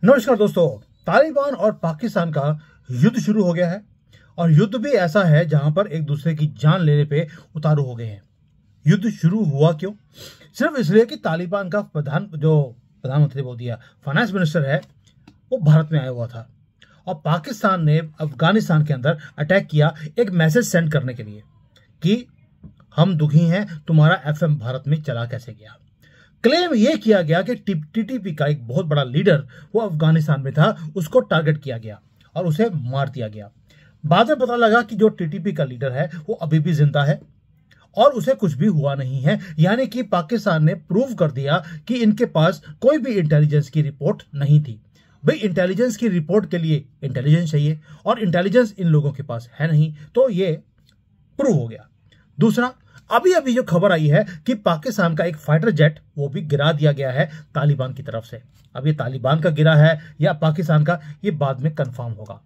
नमस्कार दोस्तों। तालिबान और पाकिस्तान का युद्ध शुरू हो गया है और युद्ध भी ऐसा है जहां पर एक दूसरे की जान लेने पे उतारू हो गए हैं। युद्ध शुरू हुआ क्यों? सिर्फ इसलिए कि तालिबान का प्रधानमंत्री बोल दिया फाइनेंस मिनिस्टर है वो भारत में आया हुआ था और पाकिस्तान ने अफगानिस्तान के अंदर अटैक किया एक मैसेज सेंड करने के लिए कि हम दुखी हैं, तुम्हारा एफएम भारत में चला कैसे गया। क्लेम यह किया गया कि टीटीपी का एक बहुत बड़ा लीडर वो अफगानिस्तान में था, उसको टारगेट किया गया और उसे मार दिया गया। बाद में पता लगा कि जो टीटीपी का लीडर है वो अभी भी जिंदा है और उसे कुछ भी हुआ नहीं है। यानी कि पाकिस्तान ने प्रूव कर दिया कि इनके पास कोई भी इंटेलिजेंस की रिपोर्ट नहीं थी। भाई, इंटेलिजेंस की रिपोर्ट के लिए इंटेलिजेंस चाहिए और इंटेलिजेंस इन लोगों के पास है नहीं, तो ये प्रूव हो गया। दूसरा, अभी अभी जो खबर आई है कि पाकिस्तान का एक फाइटर जेट वो भी गिरा दिया गया है तालिबान की तरफ से। अब ये तालिबान का गिरा है या पाकिस्तान का, ये बाद में कंफर्म होगा।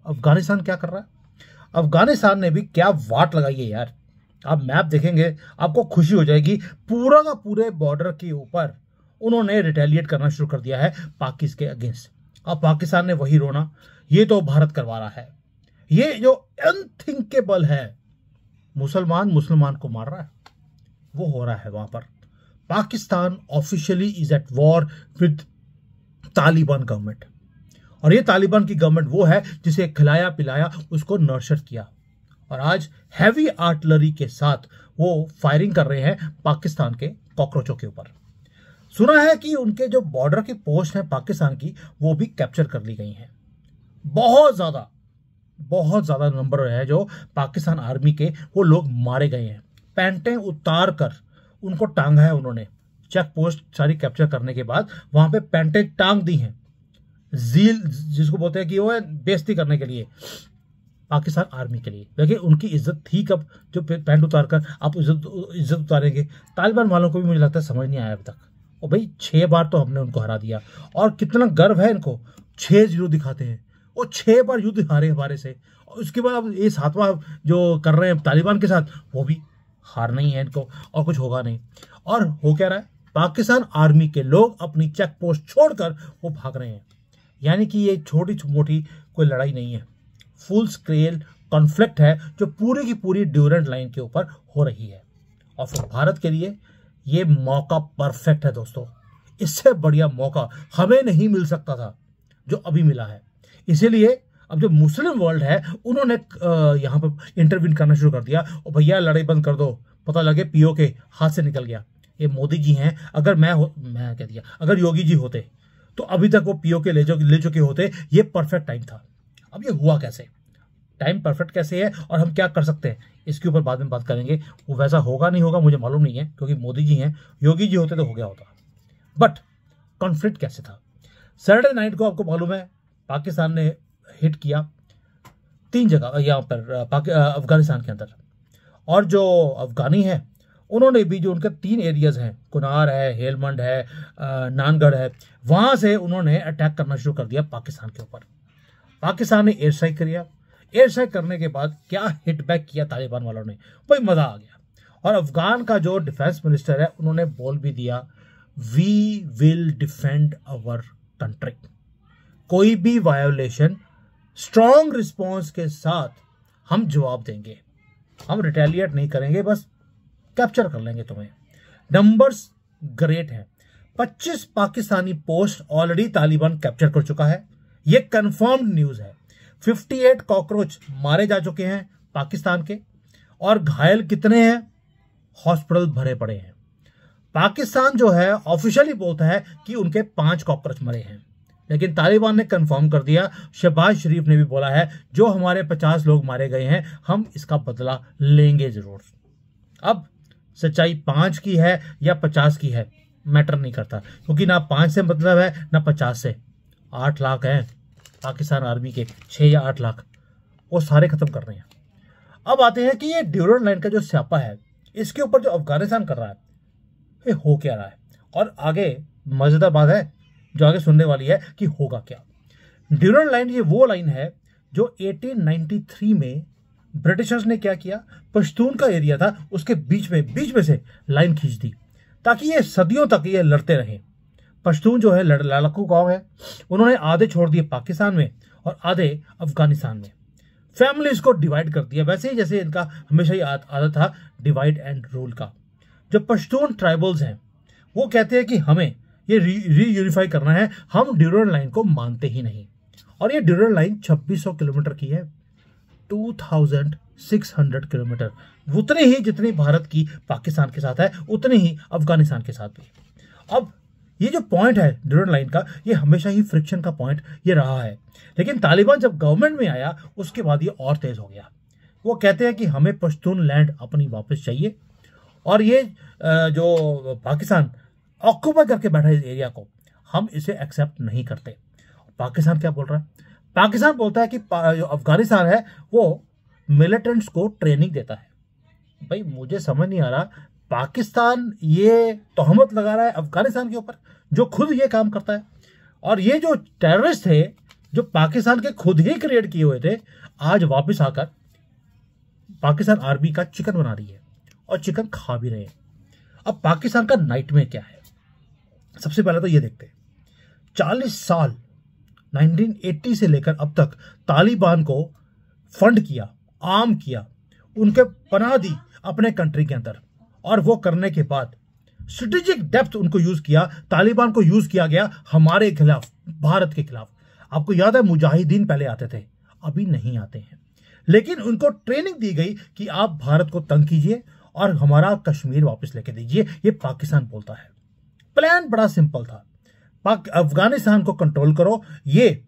अफगानिस्तान क्या कर रहा है? अफगानिस्तान ने भी क्या वाट लगाई है यार। आप मैप देखेंगे आपको खुशी हो जाएगी। पूरा का पूरे बॉर्डर के ऊपर उन्होंने रिटेलिएट करना शुरू कर दिया है पाकिस्तान के अगेंस्ट। अब पाकिस्तान ने वही रोना, ये तो भारत करवा रहा है। ये जो अनथिंकेबल है, मुसलमान को मार रहा है, वो हो रहा है वहां पर। Pakistan officially is at war with Taliban government और ये तालिबान की गवर्नमेंट वो है जिसे खिलाया पिलाया, उसको नर्चर किया और आज हैवी आर्टिलरी के साथ वो फायरिंग कर रहे हैं पाकिस्तान के कॉकरोचों के ऊपर। सुना है कि उनके जो बॉर्डर की पोस्ट है पाकिस्तान की, वो भी कैप्चर कर ली गई हैं। बहुत ज्यादा नंबर है जो पाकिस्तान आर्मी के वो लोग मारे गए हैं। पैंटें उतार कर उनको टांगा है उन्होंने। चेक पोस्ट सारी कैप्चर करने के बाद वहां पे पैंटें टांग दी हैं, जील जिसको बोलते हैं कि वो है बेइज्जती करने के लिए पाकिस्तान आर्मी के लिए। देखिए उनकी इज्जत थी कब, जो पैंट उतार कर आप इज्जत उतारेंगे। तालिबान वालों को भी मुझे लगता है समझ नहीं आया अब तक। और भाई 6 बार तो हमने उनको हरा दिया और कितना गर्व है इनको। 6-0 दिखाते हैं और 6 बार युद्ध हारे हमारे से, और उसके बाद अब ये 7वां जो कर रहे हैं तालिबान के साथ, वो भी हारना ही है इनको और कुछ होगा नहीं। और हो क्या रहा है, पाकिस्तान आर्मी के लोग अपनी चेक पोस्ट छोड़कर वो भाग रहे हैं। यानी कि ये छोटी मोटी कोई लड़ाई नहीं है, फुल स्केल कॉन्फ्लिक्ट है जो पूरी की पूरी ड्यूरेंट लाइन के ऊपर हो रही है। और फिर भारत के लिए ये मौका परफेक्ट है दोस्तों। इससे बढ़िया मौका हमें नहीं मिल सकता था जो अभी मिला है। इसीलिए अब जो मुस्लिम वर्ल्ड है उन्होंने यहाँ पर इंटरवीन करना शुरू कर दिया और भैया लड़ाई बंद कर दो। पता लगे पीओके हाथ से निकल गया। ये मोदी जी हैं, अगर मैं कह दिया अगर योगी जी होते तो अभी तक वो पीओके ले चुके होते। ये परफेक्ट टाइम था। अब ये हुआ कैसे, टाइम परफेक्ट कैसे है और हम क्या कर सकते हैं, इसके ऊपर बाद में बात करेंगे। वो वैसा होगा नहीं होगा मुझे मालूम नहीं है, क्योंकि मोदी जी हैं। योगी जी होते तो हो गया होता। बट कॉन्फ्लिक्ट कैसे था? सैटरडे नाइट को आपको मालूम है पाकिस्तान ने हिट किया 3 जगह यहाँ पर अफगानिस्तान के अंदर। और जो अफगानी है उन्होंने भी जो उनके 3 एरियाज हैं, कुनार है, हेलमंड है, नानगढ़ है, वहां से उन्होंने अटैक करना शुरू कर दिया पाकिस्तान के ऊपर। पाकिस्तान ने एयर स्ट्राइक किया। एयर स्ट्राइक करने के बाद क्या हिट बैक किया तालिबान वालों ने, भाई मजा आ गया। और अफगान का जो डिफेंस मिनिस्टर है उन्होंने बोल भी दिया, we will defend our country. कोई भी वायोलेशन स्ट्रॉन्ग रिस्पॉन्स के साथ हम जवाब देंगे, हम रिटेलिएट नहीं करेंगे, बस कैप्चर कर लेंगे तुम्हें। नंबर्स ग्रेट हैं। 25 Pakistani post already Taliban capture कर चुका है, ये कंफर्म्ड न्यूज है। 58 कॉकरोच मारे जा चुके हैं पाकिस्तान के और घायल कितने हैं, हॉस्पिटल भरे पड़े हैं। पाकिस्तान जो है ऑफिशियली बोलता है कि उनके 5 कॉकरोच मरे हैं, लेकिन तालिबान ने कंफर्म कर दिया। शहबाज शरीफ ने भी बोला है जो हमारे 50 लोग मारे गए हैं हम इसका बदला लेंगे जरूर। अब सच्चाई 5 की है या 50 की है मैटर नहीं करता, क्योंकि ना 5 से मतलब है ना 50 से। 8 लाख हैं पाकिस्तान आर्मी के, 6 या 8 लाख, वो सारे खत्म कर रहे हैं। अब आते हैं कि ये ड्यूरेंट लाइन का जो स्यापा है, इसके ऊपर जो अफगानिस्तान कर रहा है, ये हो क्या रहा है और आगे मजेदार बात है जो आगे सुनने वाली है कि होगा क्या। ड्यूरेंट लाइन ये वो लाइन है जो 1893 में ब्रिटिशर्स ने क्या किया, पश्तून का एरिया था उसके बीच में से लाइन खींच दी ताकि ये सदियों तक ये लड़ते रहे। पश्तून जो है लड़ाकू कौम है, उन्होंने आधे छोड़ दिए पाकिस्तान में और आधे अफगानिस्तान में। फैमिलीज को डिवाइड कर दिया, वैसे ही जैसे इनका हमेशा ही आदत था डिवाइड एंड रूल का। जो पश्तून ट्राइबल्स हैं वो कहते हैं कि हमें ये रीयूनिफाई करना है, हम ड्यूरेंट लाइन को मानते ही नहीं। और ये ड्यूरेंट लाइन 2600 किलोमीटर की है, 2600 किलोमीटर, उतने ही जितनी भारत की पाकिस्तान के साथ है उतनी ही अफगानिस्तान के साथ भी। अब ये जो पॉइंट है ड्यूरेंट लाइन का, ये हमेशा ही फ्रिक्शन का पॉइंट ये रहा है, लेकिन तालिबान जब गवर्नमेंट में आया उसके बाद ये और तेज हो गया। वो कहते हैं कि हमें पश्तून लैंड अपनी वापस चाहिए, और ये जो पाकिस्तान ऑक्यूपाई करके बैठा है इस एरिया को, हम इसे एक्सेप्ट नहीं करते। पाकिस्तान क्या बोल रहा है? पाकिस्तान बोलता है कि जो अफगानिस्तान है वो मिलिटेंट्स को ट्रेनिंग देता है। भाई मुझे समझ नहीं आ रहा, पाकिस्तान ये तोहमत लगा रहा है अफगानिस्तान के ऊपर जो खुद ये काम करता है, और ये जो टेररिस्ट थे जो पाकिस्तान के खुद ही क्रिएट किए हुए थे, आज वापस आकर पाकिस्तान आर्मी का चिकन बना रही है और चिकन खा भी रहे हैं। अब पाकिस्तान का नाइटमेयर क्या है? सबसे पहले तो ये देखते हैं, 40 साल 1980 से लेकर अब तक तालिबान को फंड किया, आर्म किया, उनके पनाह दी अपने कंट्री के अंदर, और वो करने के बाद स्ट्रेटेजिक डेप्थ उनको यूज किया, तालिबान को यूज किया गया हमारे खिलाफ, भारत के खिलाफ। आपको याद है मुजाहिदीन पहले आते थे, अभी नहीं आते हैं, लेकिन उनको ट्रेनिंग दी गई कि आप भारत को तंग कीजिए और हमारा कश्मीर वापस लेके दीजिए। ये पाकिस्तान बोलता है। प्लान बड़ा सिंपल था, अफगानिस्तान को कंट्रोल करो, ये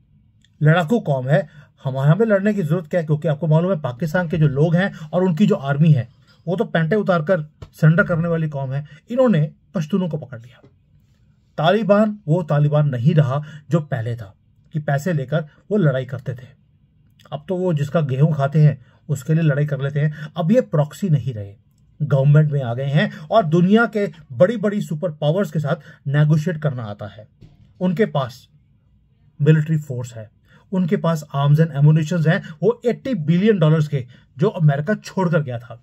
लड़ाकू कौम है, हमें लड़ने की जरूरत क्या है? क्योंकि आपको मालूम है पाकिस्तान के जो लोग हैं और उनकी जो आर्मी है वो तो पैंटे उतारकर सरेंडर करने वाली कौम है। इन्होंने पश्तूनों को पकड़ लिया। तालिबान वो तालिबान नहीं रहा जो पहले था कि पैसे लेकर वो लड़ाई करते थे। अब तो वो जिसका गेहूं खाते हैं उसके लिए लड़ाई कर लेते हैं। अब ये प्रॉक्सी नहीं रहे, गवर्नमेंट में आ गए हैं और दुनिया के बड़ी बड़ी सुपर पावर्स के साथ नेगोशिएट करना आता है। उनके पास मिलिट्री फोर्स है, उनके पास आर्म्स एंड एमुनिशंस हैं, वो $80 बिलियन के जो अमेरिका छोड़कर गया था।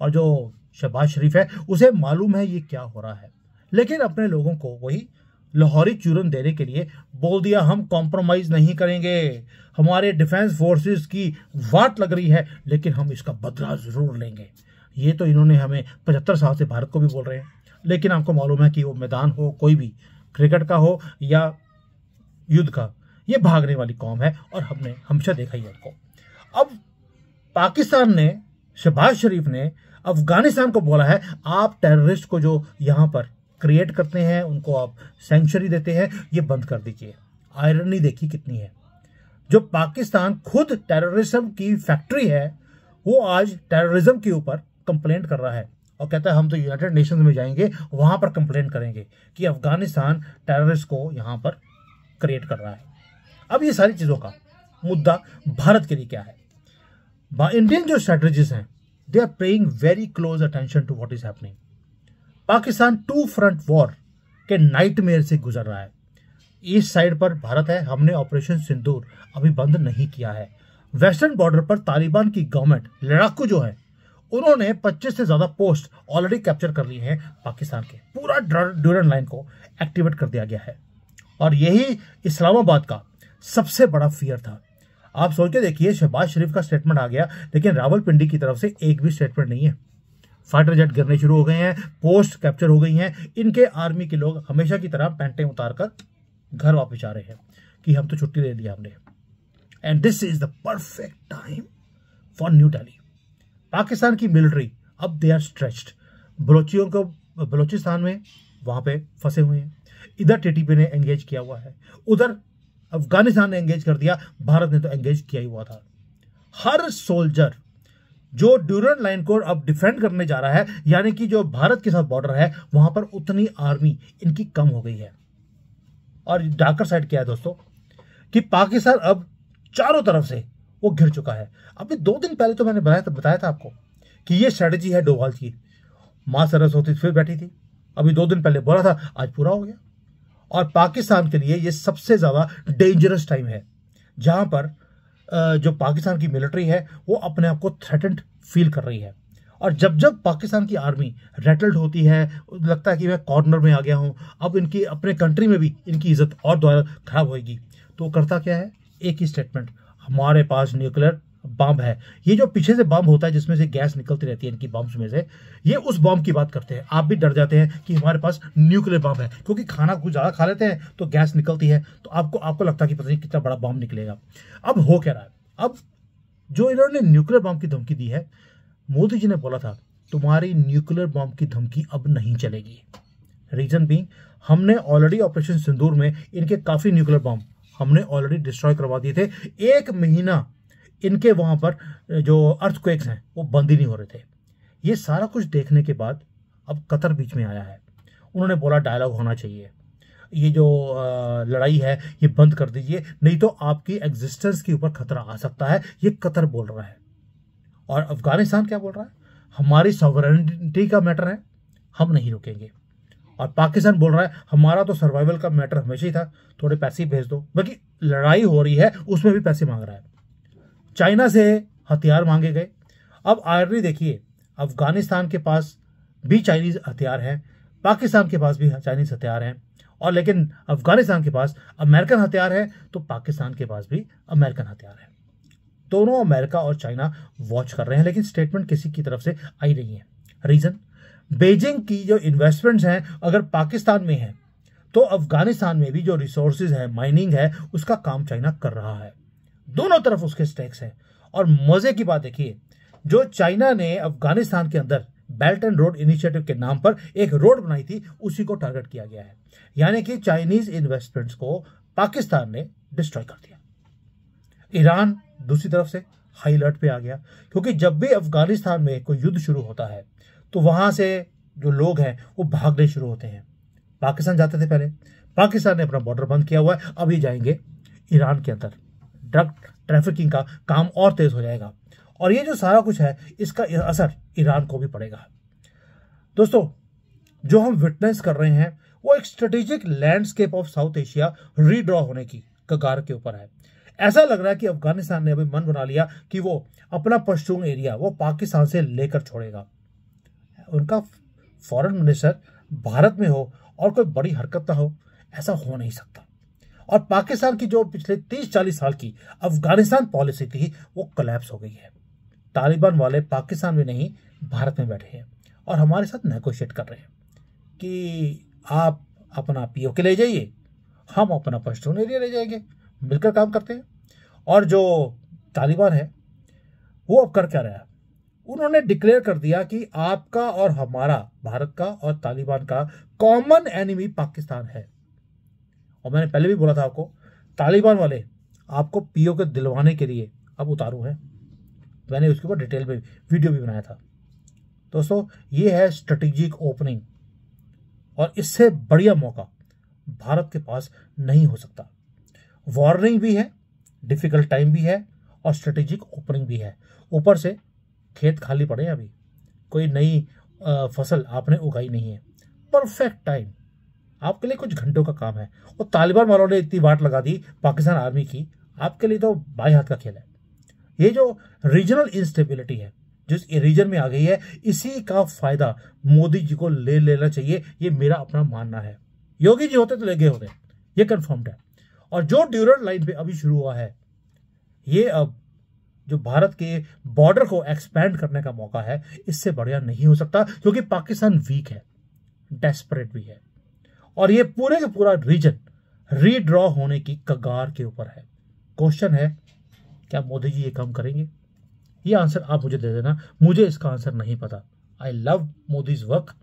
और जो शहबाज शरीफ है उसे मालूम है ये क्या हो रहा है, लेकिन अपने लोगों को वही लाहौरी चूरन देने के लिए बोल दिया, हम कॉम्प्रोमाइज नहीं करेंगे, हमारे डिफेंस फोर्सेस की वाट लग रही है लेकिन हम इसका बदला जरूर लेंगे। ये तो इन्होंने हमें 75 साल से भारत को भी बोल रहे हैं, लेकिन आपको मालूम है कि वो मैदान हो कोई भी, क्रिकेट का हो या युद्ध का, ये भागने वाली कौम है और हमने हमेशा देखा ही है। अब पाकिस्तान ने, शहबाज शरीफ ने अफगानिस्तान को बोला है आप टेररिस्ट को जो यहां पर क्रिएट करते हैं, उनको आप सैंक्चुरी देते हैं, ये बंद कर दीजिए। आयरनी देखिए कितनी है, जो पाकिस्तान खुद टेररिज्म की फैक्ट्री है वो आज टेररिज्म के ऊपर कंप्लेंट कर रहा है और कहता है हम तो यूनाइटेड नेशंस में जाएंगे, वहां पर कंप्लेंट करेंगे कि अफगानिस्तान टेररिस्ट को यहां पर क्रिएट कर रहा है। अब ये सारी चीजों का मुद्दा भारत के लिए क्या है? इंडियन जो स्ट्रेटजीज हैं they are paying very close attention to what is happening. Pakistan 2 front war के नाइटमेयर से गुजर रहा है। ईस्ट साइड पर भारत है, हमने ऑपरेशन सिंदूर अभी बंद नहीं किया है। वेस्टर्न बॉर्डर पर तालिबान की गवर्नमेंट, लड़ाकू जो है, उन्होंने 25 से ज्यादा पोस्ट ऑलरेडी कैप्चर कर लिए हैं पाकिस्तान के। पूरा ड्यूरेंट लाइन को एक्टिवेट कर दिया गया है और यही इस्लामाबाद का सबसे बड़ा फियर था। आप सोच के देखिए, शहबाज शरीफ का स्टेटमेंट आ गया लेकिन रावलपिंडी की तरफ से एक भी स्टेटमेंट नहीं है। फाइटर जेट गिरने शुरू हो गए हैं, पोस्ट कैप्चर हो गई हैं, इनके आर्मी के लोग हमेशा की तरह पैंटें उतारकर घर वापस आ रहे हैं कि हम तो छुट्टी दे दी हमने। And this is the perfect time for new Delhi. Pakistan की मिलिट्री अब दे आर स्ट्रेच्ड। बलोचियों को बलोचिस्तान में वहां पे फंसे हुए हैं, इधर टीटीपी ने एंगेज किया हुआ है, उधर अफगानिस्तान ने एंगेज कर दिया, भारत ने तो एंगेज किया ही हुआ था। हर सोल्जर जो ड्यूरेंट लाइन को अब डिफेंड करने जा रहा है, यानी कि जो भारत के साथ बॉर्डर है वहां पर उतनी आर्मी इनकी कम हो गई है। और डार्कर साइड क्या है दोस्तों कि पाकिस्तान अब चारों तरफ से वो घिर चुका है। अभी 2 दिन पहले तो मैंने बताया था आपको कि ये स्ट्रेटेजी है डोभाल की। मां सरस्वती फिर बैठी थी, अभी 2 दिन पहले बोला था, आज पूरा हो गया। और पाकिस्तान के लिए ये सबसे ज्यादा डेंजरस टाइम है जहां पर जो पाकिस्तान की मिलिट्री है वो अपने आप को थ्रेटेंड फील कर रही है और जब जब पाकिस्तान की आर्मी रेटल्ड होती है, लगता है कि मैं कॉर्नर में आ गया हूं, अब इनकी अपने कंट्री में भी इनकी इज्जत और दोबारा खराब होगी, तो करता क्या है, एक ही स्टेटमेंट, हमारे पास न्यूक्लियर बम है। ये जो पीछे से बम होता है जिसमें से गैस निकलती रहती है इनकी बम्स में से, ये उस बम की बात करते हैं। आप भी डर जाते हैं कि हमारे पास न्यूक्लियर बम है, क्योंकि खाना कुछ ज़्यादा खा लेते हैं तो गैस निकलती है, तो आपको लगता है कि पता नहीं कितना बड़ा बम निकलेगा। अब हो क्या रहा है, अब जो इन्होंने न्यूक्लियर बम की धमकी दी है, मोदी जी ने बोला था तुम्हारी न्यूक्लियर बम की धमकी अब नहीं चलेगी। रीजन भी, हमने ऑलरेडी ऑपरेशन सिंदूर में इनके काफी न्यूक्लियर बम हमने ऑलरेडी डिस्ट्रॉय करवा दिए थे। 1 महीना इनके वहां पर जो अर्थक्वेक्स हैं वो बंद ही नहीं हो रहे थे। ये सारा कुछ देखने के बाद अब कतर बीच में आया है। उन्होंने बोला डायलॉग होना चाहिए, ये जो लड़ाई है ये बंद कर दीजिए, नहीं तो आपकी एग्जिस्टेंस के ऊपर खतरा आ सकता है। ये कतर बोल रहा है। और अफगानिस्तान क्या बोल रहा है, हमारी सॉवरेनिटी का मैटर है, हम नहीं रुकेंगे। और पाकिस्तान बोल रहा है हमारा तो सर्वाइवल का मैटर हमेशा ही था, थोड़े पैसे भेज दो। बाकी लड़ाई हो रही है उसमें भी पैसे मांग रहा है। चाइना से हथियार मांगे गए। अब आयरनी देखिए, अफगानिस्तान के पास भी चाइनीज हथियार हैं, पाकिस्तान के पास भी चाइनीज हथियार हैं, और लेकिन अफगानिस्तान के पास अमेरिकन हथियार है तो पाकिस्तान के पास भी अमेरिकन हथियार है। दोनों अमेरिका और चाइना वॉच कर रहे हैं, लेकिन स्टेटमेंट किसी की तरफ से आई नहीं है। रीजन, बीजिंग की जो इन्वेस्टमेंट्स हैं अगर पाकिस्तान में है तो अफगानिस्तान में भी जो रिसोर्सेज है, माइनिंग है, उसका काम चाइना कर रहा है। दोनों तरफ उसके स्टेक्स हैं। और मजे की बात देखिए, जो चाइना ने अफगानिस्तान के अंदर बेल्ट एंड रोड इनिशिएटिव के नाम पर एक रोड बनाई थी, उसी को टारगेट किया गया है। यानी कि चाइनीज इन्वेस्टमेंट्स को पाकिस्तान ने डिस्ट्रॉय कर दिया। ईरान दूसरी तरफ से हाई अलर्ट पे आ गया, क्योंकि जब भी अफगानिस्तान में कोई युद्ध शुरू होता है तो वहां से जो लोग हैं वो भागने शुरू होते हैं। पाकिस्तान जाते थे पहले, पाकिस्तान ने अपना बॉर्डर बंद किया हुआ है, अब ये जाएंगे ईरान के अंदर। ड्रग ट्रैफिकिंग का काम और तेज हो जाएगा, और ये जो सारा कुछ है इसका असर ईरान को भी पड़ेगा। दोस्तों, जो हम विटनेस कर रहे हैं वो एक strategic landscape of south Asia redraw होने की कगार के ऊपर है। ऐसा लग रहा है कि अफगानिस्तान ने अभी मन बना लिया कि वो अपना पश्तून एरिया वो पाकिस्तान से लेकर छोड़ेगा। उनका फॉरेन मिनिस्टर भारत में हो और कोई बड़ी हरकत ना हो, ऐसा हो नहीं सकता। और पाकिस्तान की जो पिछले 30-40 साल की अफगानिस्तान पॉलिसी थी वो कोलैप्स हो गई है। तालिबान वाले पाकिस्तान में नहीं भारत में बैठे हैं और हमारे साथ नेगोशिएट कर रहे हैं कि आप अपना पीओके ले जाइए, हम अपना पश्तून एरिया ले जाएंगे, मिलकर काम करते हैं। और जो तालिबान है वो अब कर क्या रहा है, उन्होंने डिक्लेयर कर दिया कि आपका और हमारा, भारत का और तालिबान का कॉमन एनिमी पाकिस्तान है। और मैंने पहले भी बोला था आपको, तालिबान वाले आपको पीओके दिलवाने के लिए अब उतारू है। मैंने उसके ऊपर डिटेल में वीडियो भी बनाया था। दोस्तों, ये है स्ट्रेटेजिक ओपनिंग, और इससे बढ़िया मौका भारत के पास नहीं हो सकता। वार्निंग भी है, डिफिकल्ट टाइम भी है, और स्ट्रेटेजिक ओपनिंग भी है। ऊपर से खेत खाली पड़े हैं, अभी कोई नई फसल आपने उगाई नहीं है। परफेक्ट टाइम, आपके लिए कुछ घंटों का काम है। और तालिबान वालों ने इतनी वाट लगा दी पाकिस्तान आर्मी की, आपके लिए तो बाएं हाथ का खेल है। ये जो रीजनल इंस्टेबिलिटी है जिस रीजन में आ गई है, इसी का फायदा मोदी जी को ले लेना चाहिए, ये मेरा अपना मानना है। योगी जी होते तो ले गए होते, ये कंफर्म्ड है। और जो ड्यूरल लाइन पे अभी शुरू हुआ है, ये अब जो भारत के बॉर्डर को एक्सपैंड करने का मौका है, इससे बढ़िया नहीं हो सकता, क्योंकि पाकिस्तान वीक है, डेस्परेट भी है, और ये पूरे का पूरा रीजन रीड्रॉ होने की कगार के ऊपर है। क्वेश्चन है, क्या मोदी जी ये काम करेंगे? ये आंसर आप मुझे दे देना, मुझे इसका आंसर नहीं पता। I love Modi's work,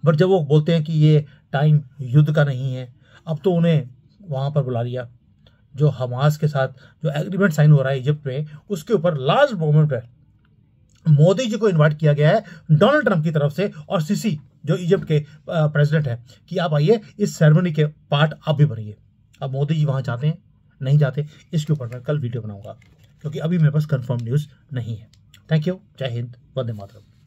but जब वो बोलते हैं कि ये टाइम युद्ध का नहीं है, अब तो उन्हें वहां पर बुला लिया। जो हमास के साथ जो एग्रीमेंट साइन हो रहा है इजिप्ट में, उसके ऊपर लास्ट मोमेंट पर मोदी जी को इनवाइट किया गया है डोनाल्ड ट्रंप की तरफ से, और सीसी जो इजिप्ट के प्रेसिडेंट है, कि आप आइए इस सेरेमनी के पार्ट आप भी बनिए। अब मोदी जी वहां जाते हैं नहीं जाते, इसके ऊपर मैं कल वीडियो बनाऊंगा, क्योंकि अभी मेरे पास कंफर्म न्यूज नहीं है। थैंक यू, जय हिंद, वंदे मातरम।